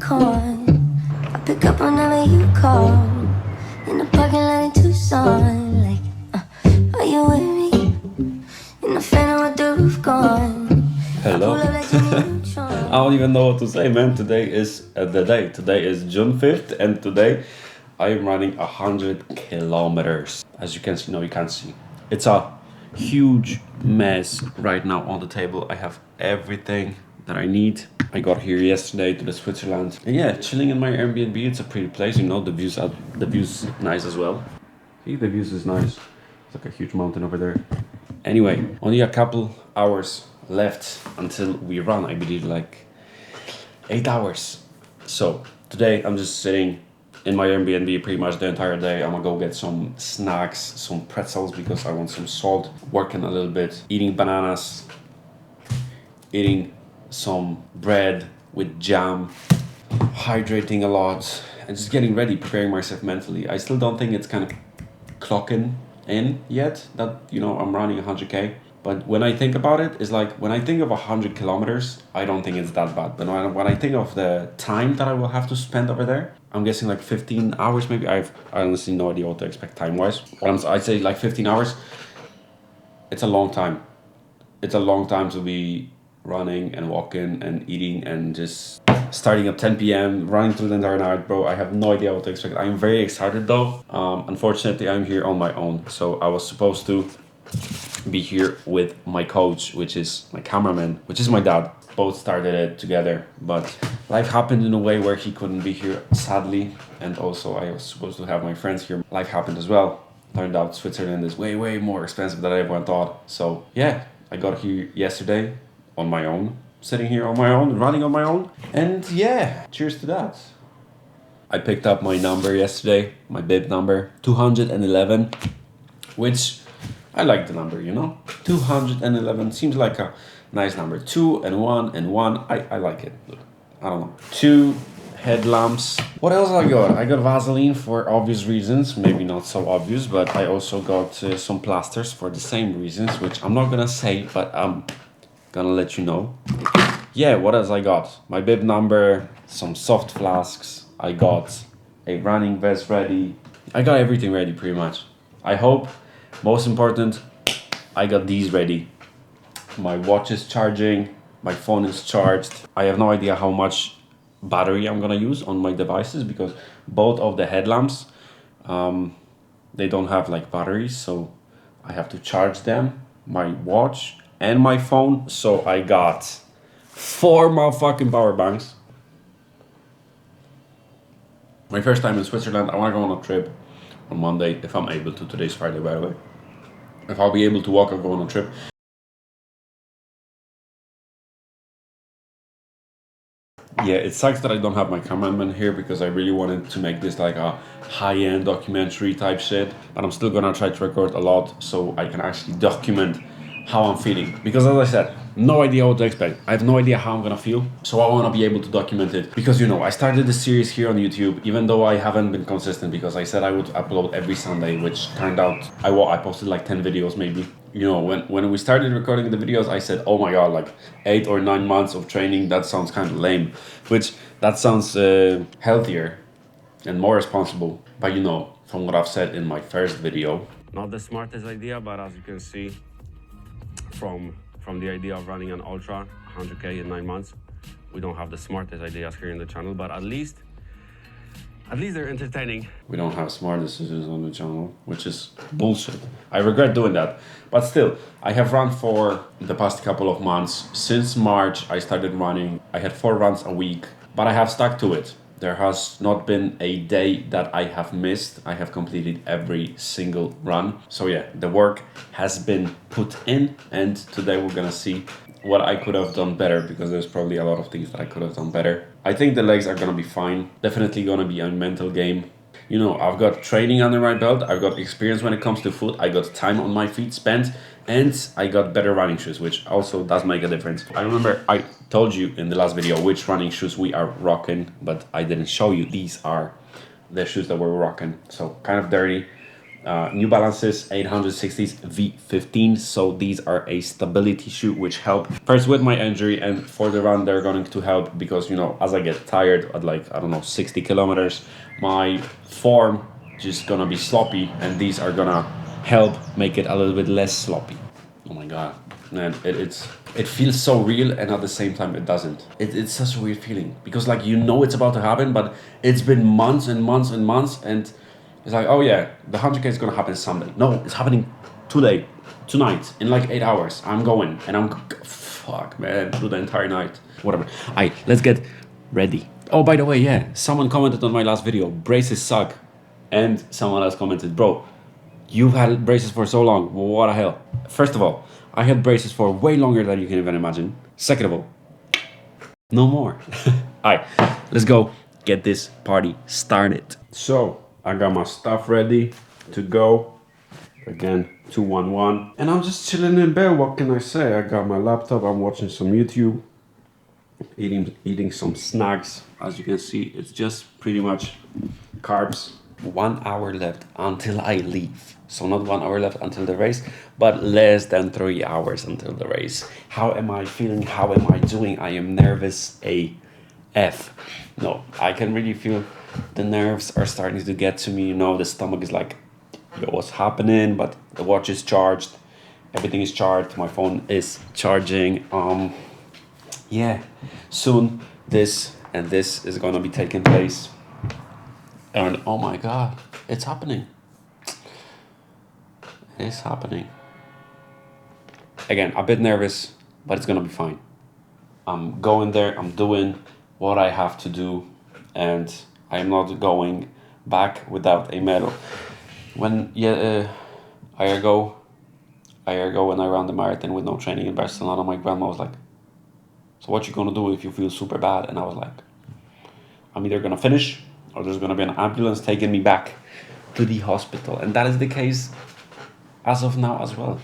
unicorn. I pick up whenever you call. In the parking lot in Tucson. Like, are you with me? In the phantom with the roof gone. Hello. I don't even know what to say, man. Today is the day. Today is June 5th, and today I am running 100 kilometers. As you can see, no, you can't see. It's a huge mess right now on the table. I have everything that I need. I got here yesterday to the Switzerland, and yeah, chilling in my Airbnb. It's a pretty place, you know. The views nice as well. See, the views is nice. It's like a huge mountain over there. Anyway, only a couple hours left until we run. I believe like 8 hours. So today I'm just sitting in my Airbnb pretty much the entire day. I'm gonna go get some snacks, some pretzels because I want some salt, working a little bit, eating bananas, eating some bread with jam, hydrating a lot, and just getting ready, preparing myself mentally. I still don't think it's kind of clocking in yet that, you know, I'm running 100k. But when I think about it, it's like when I think of 100 kilometers, I don't think it's that bad. But when I think of the time that I will have to spend over there, I'm guessing like 15 hours maybe. I honestly no idea what to expect time-wise. I'd say like 15 hours. It's a long time. It's a long time to be running and walking and eating and just starting at 10 p.m, running through the entire night, bro. I have no idea what to expect. I'm very excited though. Unfortunately, I'm here on my own. So I was supposed to be here with my coach, which is my cameraman, which is my dad. Both started it together, but life happened in a way where he couldn't be here, sadly. And also I was supposed to have my friends here. Life happened as well. Turned out Switzerland is way, way more expensive than everyone thought. So yeah, I got here yesterday on my own, sitting here on my own, running on my own. And yeah, cheers to that. I picked up my number yesterday, my bib number, 211, which I like the number, you know? 211 seems like a nice number. 2 and 1 and 1, I like it. Look, I don't know. 2 headlamps. What else I got? I got Vaseline for obvious reasons. Maybe not so obvious, but I also got some plasters for the same reasons, which I'm not gonna say, but I'm gonna let you know. Yeah, what else I got? My bib number, some soft flasks. I got a running vest ready. I got everything ready pretty much. I hope, most important, I got these ready. My watch is charging, my phone is charged. I have no idea how much battery I'm gonna use on my devices because both of the headlamps, they don't have like batteries, so I have to charge them, my watch and my phone. So I got 4 motherfucking power banks. My first time in Switzerland. I want to go on a trip on Monday if I'm able to. Today's Friday, by the way. If I'll be able to walk, I'll go on a trip. Yeah, it sucks that I don't have my cameraman here because I really wanted to make this like a high-end documentary type shit. But I'm still gonna try to record a lot so I can actually document how I'm feeling. Because as I said, no idea what to expect. I have no idea how I'm gonna feel. So I wanna be able to document it. Because, you know, I started this series here on YouTube, even though I haven't been consistent because I said I would upload every Sunday, which turned out, I posted like 10 videos maybe. You know, when we started recording the videos, I said, oh my God, like 8 or 9 months of training, that sounds kind of lame. Which, that sounds healthier and more responsible. But you know, from what I've said in my first video, not the smartest idea, but as you can see, from the idea of running an ultra 100k in 9 months, we don't have the smartest ideas here in the channel, but at least they're entertaining. We don't have smart decisions on the channel, which is bullshit. I regret doing that. But still, I have run for the past couple of months. Since March, I started running. I had 4 runs a week, but I have stuck to it. There has not been a day that I have missed. I have completed every single run. So yeah, the work has been put in, and today we're gonna see what I could have done better, because there's probably a lot of things that I could have done better. I think the legs are gonna be fine. Definitely gonna be a mental game. You know, I've got training under my belt. I've got experience when it comes to foot. I got time on my feet spent, and I got better running shoes, which also does make a difference. I remember I told you in the last video which running shoes we are rocking, but I didn't show you. These are the shoes that we're rocking. So kind of dirty. New Balances 860s V15. So these are a stability shoe which help first with my injury, and for the run they're going to help because, you know, as I get tired at like, I don't know, 60 kilometers, my form just gonna be sloppy, and these are gonna help make it a little bit less sloppy. Oh my god, man, it feels so real, and at the same time it doesn't. It's such a weird feeling because, like, you know it's about to happen, but it's been months and months and months, and it's like, oh yeah, the 100K is gonna happen someday. No, it's happening today, tonight, in like 8 hours. I'm going, and fuck, man, through the entire night. Whatever. Alright, let's get ready. Oh, by the way, yeah, someone commented on my last video, braces suck. And someone else commented, bro, you've had braces for so long, what the hell? First of all, I had braces for way longer than you can even imagine. Second of all, no more. Alright, let's go get this party started. So, I got my stuff ready to go. Again, 211. And I'm just chilling in bed, what can I say? I got my laptop, I'm watching some YouTube, eating some snacks. As you can see, it's just pretty much carbs. 1 hour left until I leave. So not 1 hour left until the race, but less than 3 hours until the race. How am I feeling? How am I doing? I am nervous AF. No, I can really feel the nerves are starting to get to me. You know, the stomach is like, yo, what's happening? But the watch is charged. Everything is charged. My phone is charging. Yeah, soon this and this is gonna be taking place. And oh my god, it's happening. It's happening. Again, a bit nervous, but it's gonna be fine. I'm going there, I'm doing what I have to do, and I am not going back without a medal. When a year ago when I ran the marathon with no training in Barcelona, my grandma was like, so what you gonna do if you feel super bad? And I was like, I'm either gonna finish or there's gonna be an ambulance taking me back to the hospital. And that is the case as of now as well.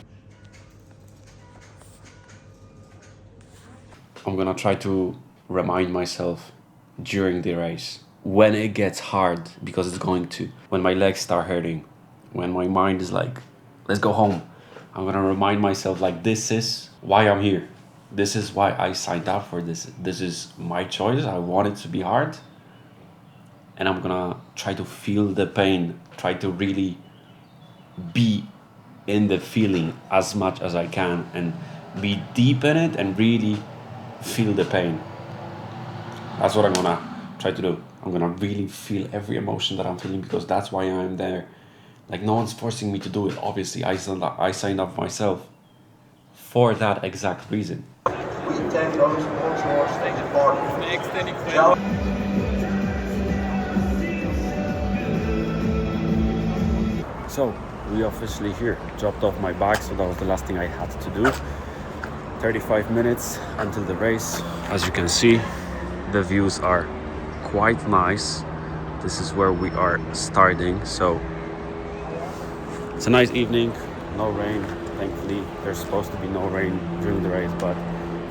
I'm gonna try to remind myself during the race, when it gets hard, because it's going to, when my legs start hurting, when my mind is like, let's go home, I'm gonna remind myself, like, this is why I'm here. This is why I signed up for this. This is my choice. I want it to be hard. And I'm gonna try to feel the pain, try to really be in the feeling as much as I can and be deep in it and really feel the pain. That's what I'm gonna try to do. I'm gonna really feel every emotion that I'm feeling, because that's why I'm there. Like, no one's forcing me to do it. Obviously, I signed up myself for that exact reason. So, we are officially here. Dropped off my bag, so that was the last thing I had to do. 35 minutes until the race. As you can see, the views are quite nice. This is where we are starting, so it's a nice evening, no rain, thankfully. There's supposed to be no rain during the race, but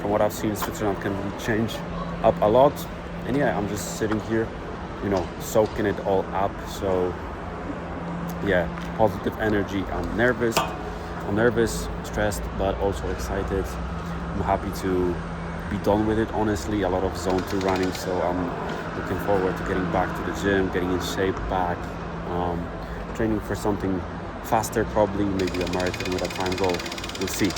from what I've seen, Switzerland can really change up a lot. And yeah, I'm just sitting here, you know, soaking it all up. So yeah, positive energy. I'm nervous, stressed, but also excited. I'm happy to be done with it, honestly. A lot of zone 2 running, so I'm looking forward to getting back to the gym, getting in shape back, training for something faster, probably maybe a marathon with a time goal. We'll see.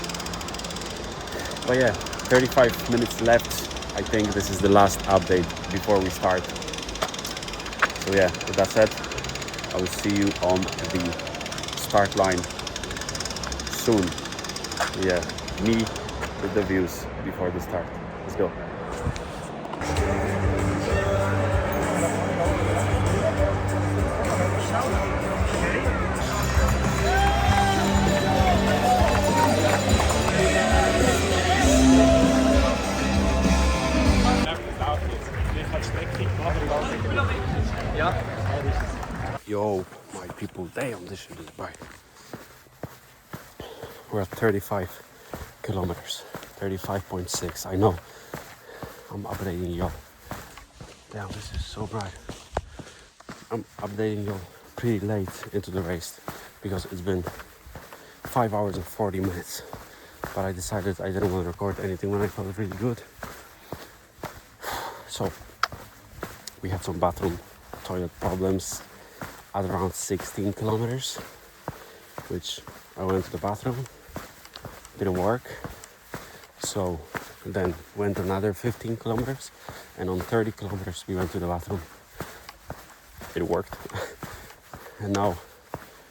But yeah, 35 minutes left. I think this is the last update before we start. So yeah, with that said, I will see you on the start line soon. Yeah, me with the views before the start. Let's go. Yo, my people, damn, this shit is bright. We're at 35 kilometers, 35.6. I know. I'm updating y'all. Damn, this is so bright. I'm updating y'all pretty late into the race. because it's been 5 hours and 40 minutes. But I decided I didn't want to record anything when I felt really good. So we had some bathroom toilet problems at around 16 kilometers, which I went to the bathroom, didn't work. So then went another 15 kilometers, and on 30 kilometers we went to the bathroom. It worked. And now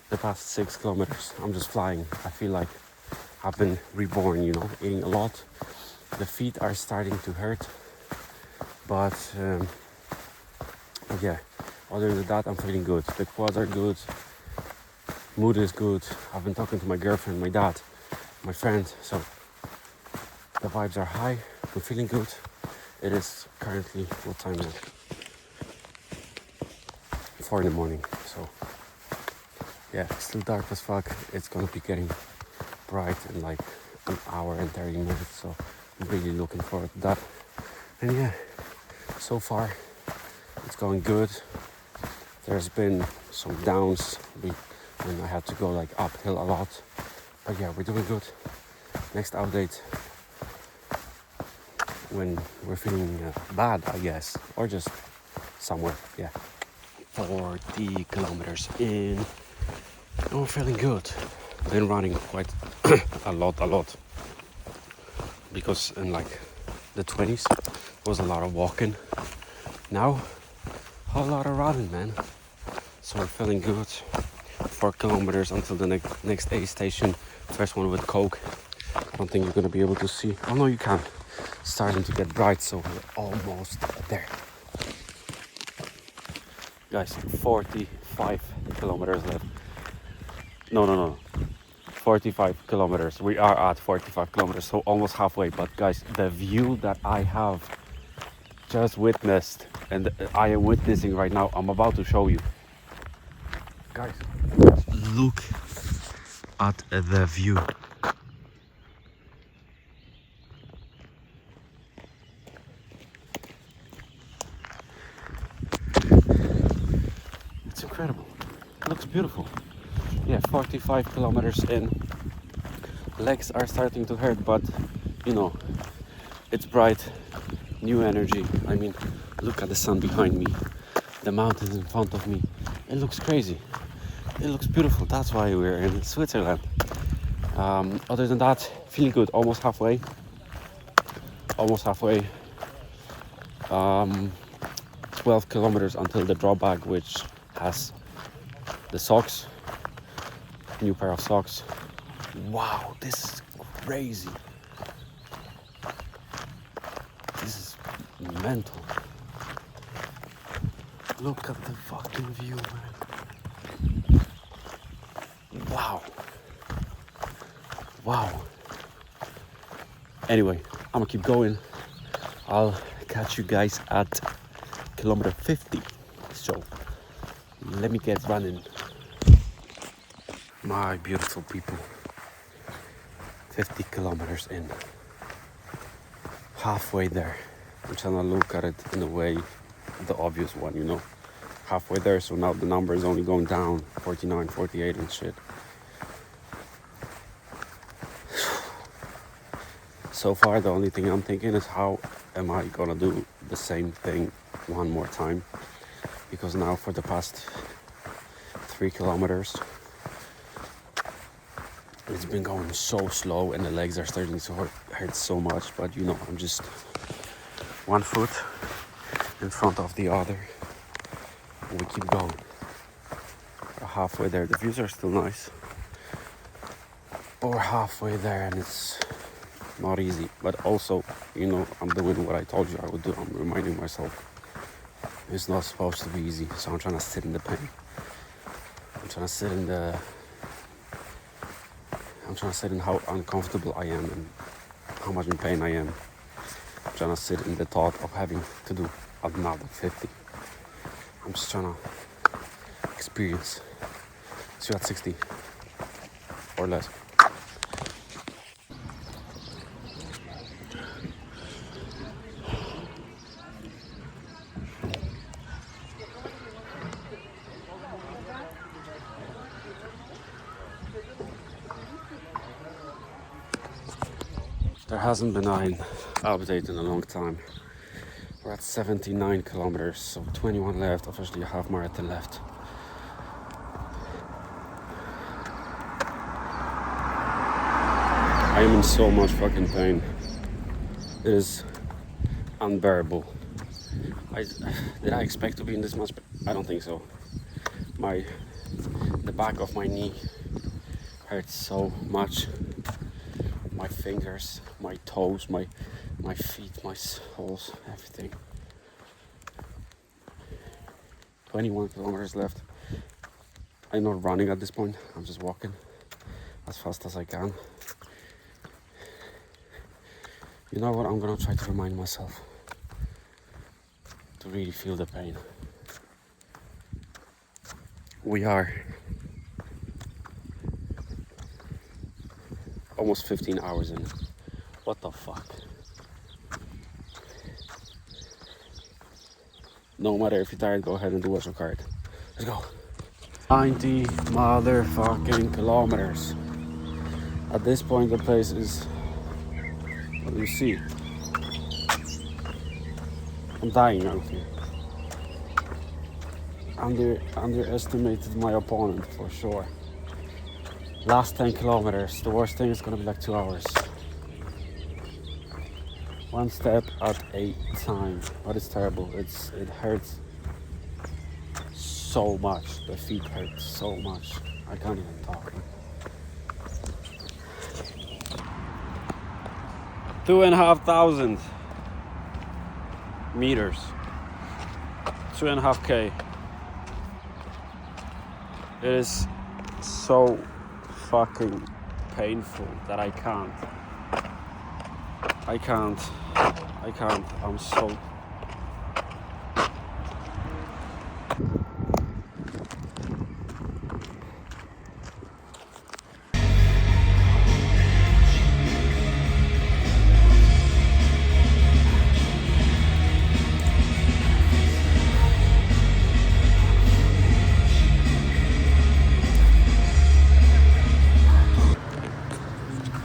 the past 6 kilometers I'm just flying. I feel like I've been reborn, you know, eating a lot. The feet are starting to hurt, but yeah, other than that I'm feeling good. The quads are good, mood is good. I've been talking to my girlfriend, my dad, my friend, so the vibes are high. I'm feeling good. It is currently, what time is it? 4 in the morning, so yeah, it's still dark as fuck. It's gonna be getting bright in like an hour and 30 minutes, so I'm really looking forward to that. And yeah, so far it's going good. There's been some downs when I had to go like uphill a lot, but yeah, we're doing good. Next update when we're feeling bad, I guess, or just somewhere. Yeah, 40 kilometers in, and we're feeling good. Been running quite a lot, because in like the 20s was a lot of walking. Now a whole lot of running, man. So we're feeling good. 4 kilometers until the next aid station. First one with Coke. I don't think you're gonna be able to see. Oh no, you can. Starting to get bright, so we're almost there. Guys, 45 kilometers left. No. 45 kilometers. We are at 45 kilometers, so almost halfway. But guys, the view that I have just witnessed and I am witnessing right now, I'm about to show you. Guys, look at the view. It's incredible. It looks beautiful. Yeah, 45 kilometers in. Legs are starting to hurt, but you know, it's bright, new energy. I mean, look at the sun behind me, the mountains in front of me. It looks crazy. It looks beautiful. That's why we're in Switzerland. Other than that, feeling good. Almost halfway. 12 kilometers until the drawback, which has the socks. New pair of socks. Wow, this is crazy. This is mental. Look at the fucking view, man. Wow. Anyway, I'm gonna keep going. I'll catch you guys at kilometer 50. So let me get running. My beautiful people. 50 kilometers in. Halfway there. I'm trying to look at it in a way, the obvious one, you know. Halfway there, so now the number is only going down. 49, 48 and shit. So far, the only thing I'm thinking is how am I gonna do the same thing one more time? Because now for the past 3 kilometers, it's been going so slow and the legs are starting to hurt so much. But you know, I'm just one foot in front of the other. And we keep going. We're halfway there. The views are still nice. But we're halfway there and it's not easy, but also, you know, I'm doing what I told you I would do. I'm reminding myself it's not supposed to be easy, so I'm trying to sit in the pain. I'm trying to sit in how uncomfortable I am and how much in pain I am. I'm trying to sit in the thought of having to do another 50. I'm just trying to experience. See you at 60 or less. There hasn't been an update in a long time. We're at 79 kilometers, so 21 left, officially a half marathon left. I am in so much fucking pain. It is unbearable. Did I expect to be in this much? I don't think so. The back of my knee hurts so much. My fingers, my toes, my feet, my soles, everything. 21 kilometers left. I'm not running at this point. I'm just walking as fast as I can. You know what? I'm gonna try to remind myself to really feel the pain. We are almost 15 hours in. What the fuck? No matter if you're tired, go ahead and do what's required. Let's go. 90 motherfucking kilometers. At this point, the place is, what do you see? I'm dying out here. Underestimated my opponent for sure. Last 10 kilometers, the worst thing is gonna be like 2 hours. One step at a time, but it's terrible. It hurts so much. The feet hurt so much. I can't even talk. 2,500 meters. 2.5K. It is so fucking painful that I can't. I'm so.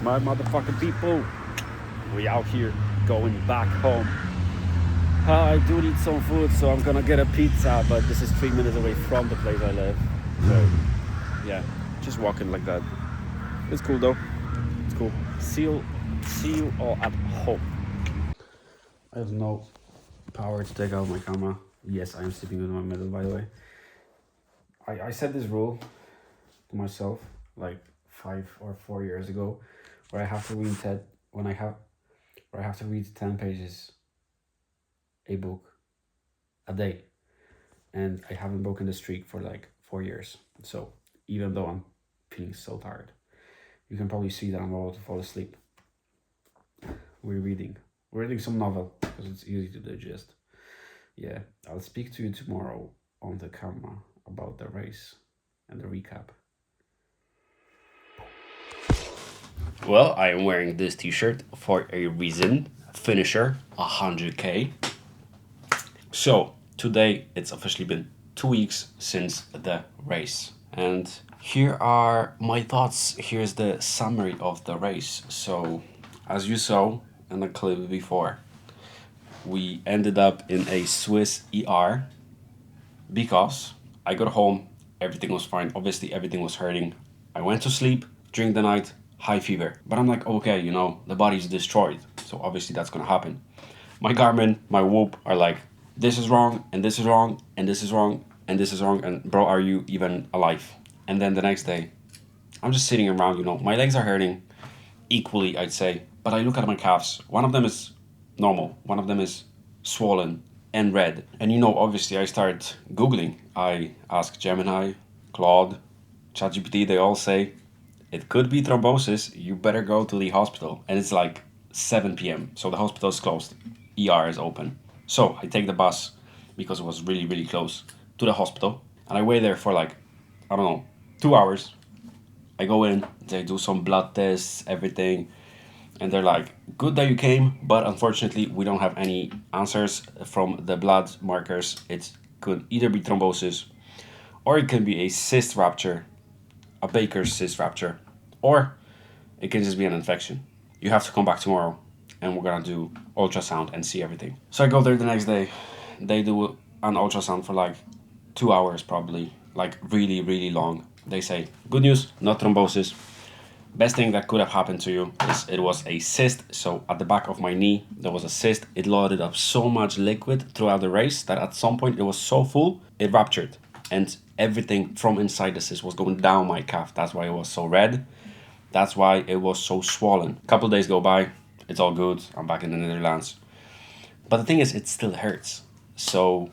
My motherfucking people, we out here going back home. I do need some food, so I'm gonna get a pizza, but this is 3 minutes away from the place I live. So yeah, just walking like that. It's cool though. It's cool. See you all at home. I have no power to take out my camera. Yes, I am sleeping with my middle, by the way. I set this rule to myself like 5 or 4 years ago, where I have to read 10 pages a book a day, and I haven't broken the streak for like 4 years. So even though I'm feeling so tired, you can probably see that I'm about to fall asleep. We're reading some novel because it's easy to digest. Yeah, I'll speak to you tomorrow on the camera about the race and the recap. Well, I am wearing this t-shirt for a reason. Finisher, 100K. So, today it's officially been 2 weeks since the race. And here are my thoughts. Here's the summary of the race. So, as you saw in the clip before, we ended up in a Swiss ER because I got home, everything was fine. Obviously, everything was hurting. I went to sleep during the night, high fever. But I'm like, okay, you know, the body's destroyed. So obviously that's gonna happen. My Garmin, my Whoop are like, this is wrong, and this is wrong, and this is wrong, and this is wrong, and bro, are you even alive? And then the next day, I'm just sitting around, you know, my legs are hurting equally, I'd say. But I look at my calves. One of them is normal. One of them is swollen and red. And you know, obviously I started Googling. I asked Gemini, Claude, ChatGPT, they all say, it could be thrombosis, you better go to the hospital. And it's like 7 p.m. So the hospital is closed, ER is open. So I take the bus, because it was really, really close, to the hospital. And I wait there for like, I don't know, 2 hours. I go in, they do some blood tests, everything. And they're like, good that you came, but unfortunately we don't have any answers from the blood markers. It could either be thrombosis, or it can be a cyst rupture, a Baker's cyst rupture, or it can just be an infection. you have to come back tomorrow and we're gonna do ultrasound and see everything. So I go there the next day. They do an ultrasound for like 2 hours probably, like really, really long. They say, good news, no thrombosis. Best thing that could have happened to you is it was a cyst. So at the back of my knee, there was a cyst. It loaded up so much liquid throughout the race that at some point it was so full, it ruptured. And everything from inside the cyst was going down my calf. That's why it was so red. That's why it was so swollen. A couple days go by, it's all good. I'm back in the Netherlands. But the thing is, it still hurts. So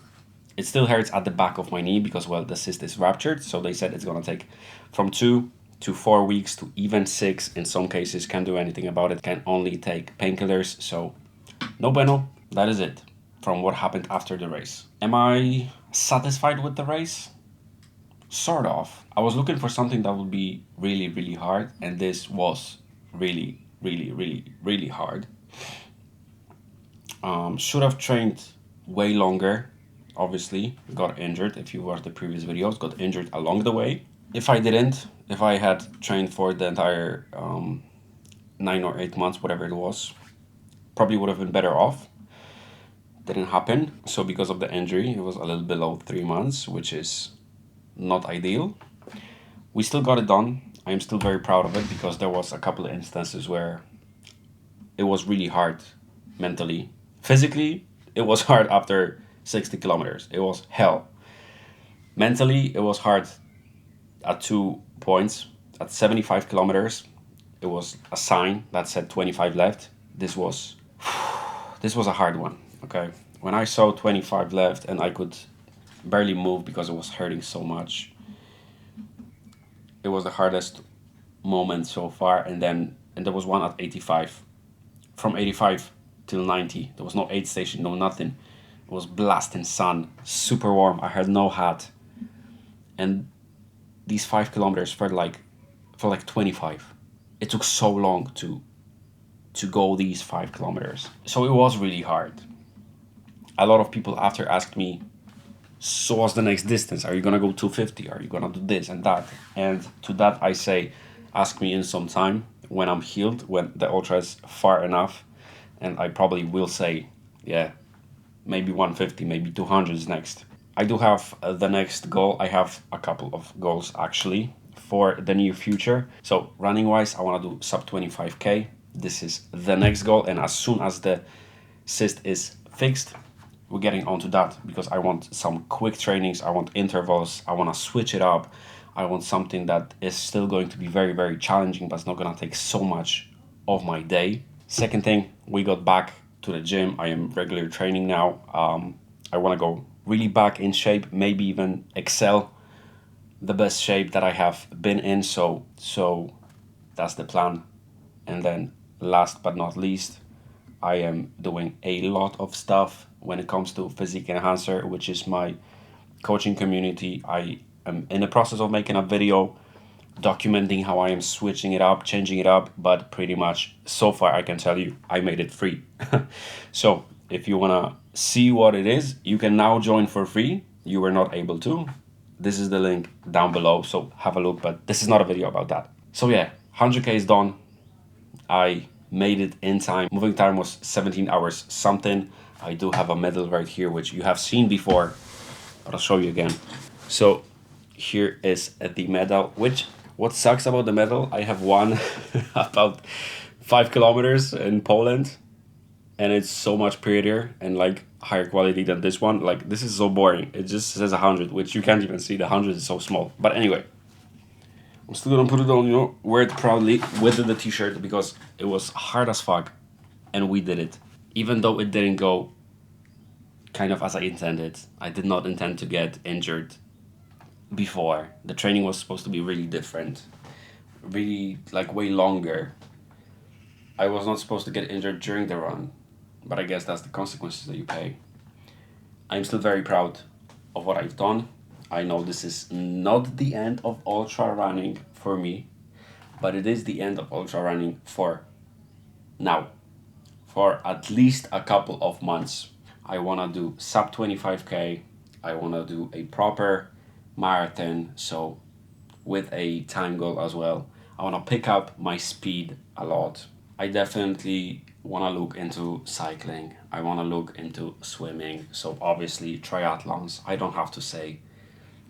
it still hurts at the back of my knee because, well, the cyst is ruptured. So they said it's gonna take from 2 to 4 weeks to even 6 in some cases. Can't do anything about it, can only take painkillers. So no bueno, that is it from what happened after the race. Am I satisfied with the race? Sort of. I was looking for something that would be really, really hard, and this was really, really, really, really hard. Should have trained way longer. Obviously, got injured. If you watched the previous videos, got injured along the way. If I didn't, if I had trained for the entire 9 or 8 months, whatever it was, probably would have been better off. Didn't happen. So because of the injury, it was a little below 3 months, which is not ideal. We still got it done. I am still very proud of it because there was a couple of instances where it was really hard mentally. Physically, it was hard after 60 kilometers. It was hell. Mentally, it was hard at 2 points. At 75 kilometers, it was a sign that said 25 left. This was a hard one, okay? When I saw 25 left and I could barely move because it was hurting so much, it was the hardest moment so far. And there was one at 85. From 85 till 90, there was no aid station, no nothing. It was blasting sun, super warm. I had no hat, and these 5 kilometers felt like 25. It took so long to go these 5 kilometers. So it was really hard. A lot of people after asked me, so what's the next distance? Are you gonna go 250? Are you gonna do this and that? And to that I say, ask me in some time when I'm healed, when the ultra is far enough, and I probably will say, yeah, maybe 150, maybe 200 is next. I do have the next goal. I have a couple of goals actually for the near future. So running wise, I want to do sub 25k. This is the next goal, and as soon as the cyst is fixed, we're getting onto that because I want some quick trainings. I want intervals. I want to switch it up. I want something that is still going to be very, very challenging, but it's not going to take so much of my day. Second thing, we got back to the gym. I am regular training now. I want to go really back in shape, maybe even excel the best shape that I have been in. So that's the plan. And then last but not least, I am doing a lot of stuff when it comes to Physique Enhancer, which is my coaching community. I am in the process of making a video documenting how I am switching it up, changing it up, but pretty much so far I can tell you I made it free. So if you wanna see what it is, you can now join for free. You were not able to. This is the link down below, so have a look, but this is not a video about that. So yeah, 100k is done. I made it in time. Moving time was 17 hours something. I do have a medal right here, which you have seen before, but I'll show you again. So here is the medal, which what sucks about the medal, I have won about 5 kilometers in Poland, and it's so much prettier and like higher quality than this one. Like this is so boring. It just says 100, which you can't even see. The 100 is so small. But anyway, I'm still gonna put it on, you know, wear it proudly with the t-shirt because it was hard as fuck and we did it. Even though it didn't go kind of as I intended. I did not intend to get injured before. The training was supposed to be really different, really like way longer. I was not supposed to get injured during the run, but I guess that's the consequences that you pay. I'm still very proud of what I've done. I know this is not the end of ultra running for me, but it is the end of ultra running for now. For at least a couple of months. I want to do sub 25k. I want to do a proper marathon, so with a time goal as well. I want to pick up my speed a lot. I definitely want to look into cycling. I want to look into swimming. So obviously triathlons. I don't have to say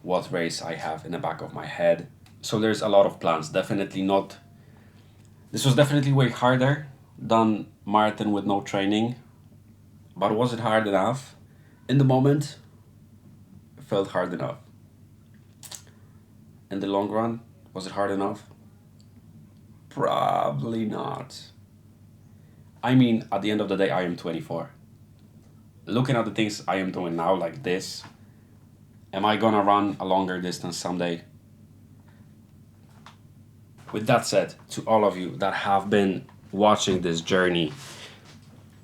what race I have in the back of my head. So there's a lot of plans. Definitely not. This was definitely way harder than marathon with no training. But was it hard enough? In the moment, it felt hard enough. In the long run, was it hard enough? Probably not. I mean, at the end of the day, I am 24. Looking at the things I am doing now, like this, am I gonna run a longer distance someday? With that said, to all of you that have been watching this journey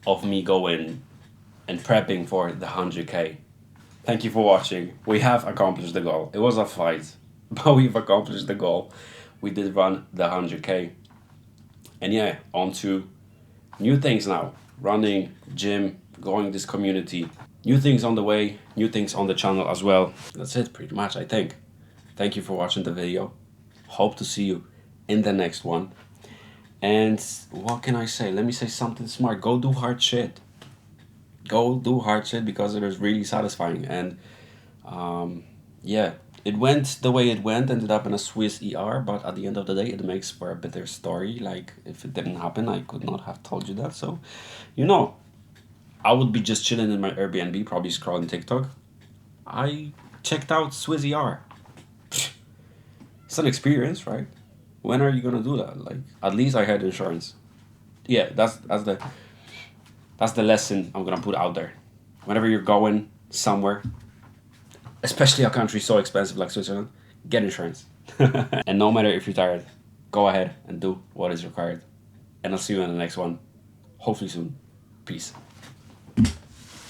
of me going and prepping for the 100K, thank you for watching. We have accomplished the goal. It was a fight, but we've accomplished the goal. We did run the 100K. And yeah, on to new things now. Running, gym, going this community. New things on the way, new things on the channel as well. That's it pretty much, I think. Thank you for watching the video. Hope to see you in the next one. And what can I say? Let me say something smart. Go do hard shit. Go do hard shit because it is really satisfying. And yeah, it went the way it went, ended up in a Swiss ER, but at the end of the day, it makes for a better story. Like, if it didn't happen, I could not have told you that. So, you know, I would be just chilling in my Airbnb, probably scrolling TikTok. I checked out Swiss ER. It's an experience, right? When are you gonna do that? Like, at least I had insurance. Yeah, that's the lesson I'm gonna put out there. Whenever you're going somewhere, especially a country so expensive like Switzerland, get insurance. And no matter if you're tired, go ahead and do what is required. And I'll see you in the next one, hopefully soon. Peace.